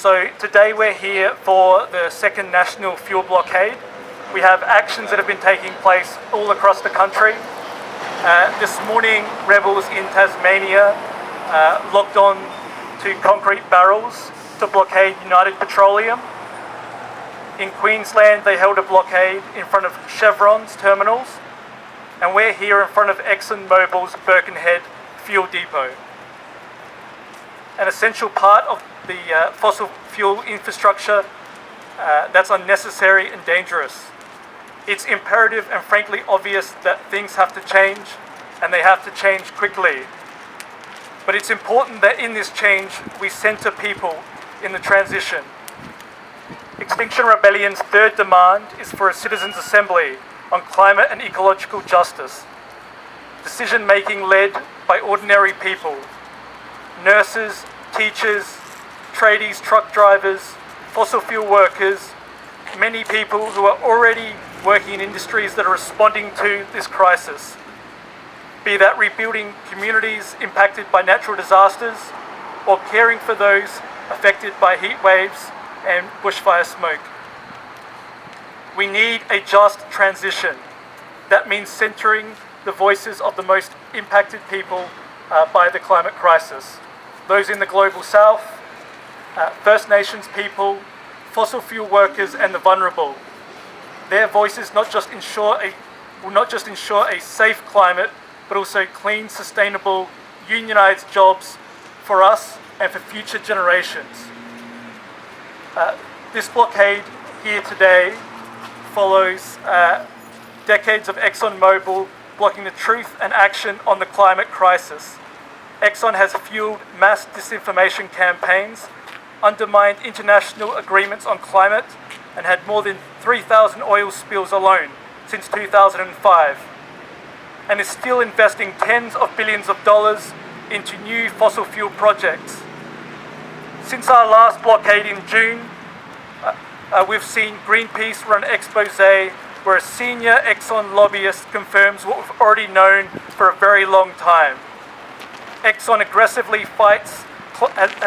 So today we're here for the second National Fuel Blockade. We have actions that have been taking place all across the country. This morning, rebels in Tasmania locked on to concrete barrels to blockade United Petroleum. In Queensland, they held a blockade in front of Chevron's terminals, and we're here in front of Exxon Mobil's Birkenhead fuel depot. An essential part of the fossil fuel infrastructure that's unnecessary and dangerous. It's imperative and frankly obvious that things have to change, and they have to change quickly. But it's important that in this change, we center people in the transition. Extinction Rebellion's third demand is for a citizens' assembly on climate and ecological justice. Decision-making led by ordinary people, nurses, teachers, tradies, truck drivers, fossil fuel workers, many people who are already working in industries that are responding to this crisis, be that rebuilding communities impacted by natural disasters or caring for those affected by heat waves and bushfire smoke. We need a just transition. That means centering the voices of the most impacted people by the climate crisis. Those in the global south, First Nations people, fossil fuel workers and the vulnerable. Their voices will not just ensure a safe climate, but also clean, sustainable, unionised jobs for us and for future generations. This blockade here today follows decades of Exxon Mobil blocking the truth and action on the climate crisis. Exxon has fueled mass disinformation campaigns, undermined international agreements on climate, and had more than 3,000 oil spills alone since 2005, and is still investing tens of billions of dollars into new fossil fuel projects. Since our last blockade in June, we've seen Greenpeace run an expose where a senior Exxon lobbyist confirms what we've already known for a very long time. Exxon has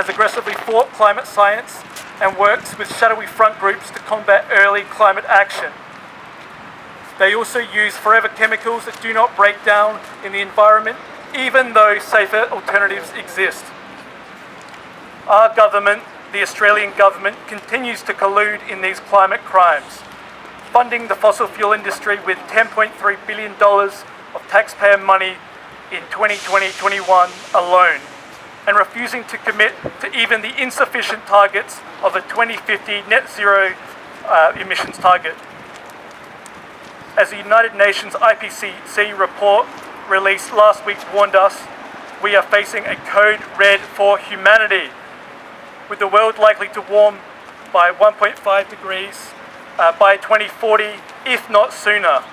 aggressively fought climate science and works with shadowy front groups to combat early climate action. They also use forever chemicals that do not break down in the environment, even though safer alternatives exist. Our government, the Australian government, continues to collude in these climate crimes, funding the fossil fuel industry with $10.3 billion of taxpayer money in 2020-21 alone, and refusing to commit to even the insufficient targets of a 2050 net zero emissions target. As the United Nations IPCC report released last week warned us, we are facing a code red for humanity, with the world likely to warm by 1.5 degrees by 2040, if not sooner.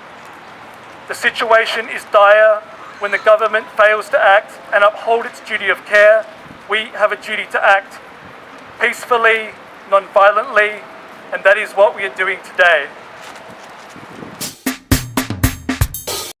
The situation is dire. When the government fails to act and uphold its duty of care, we have a duty to act peacefully, non-violently, and that is what we are doing today.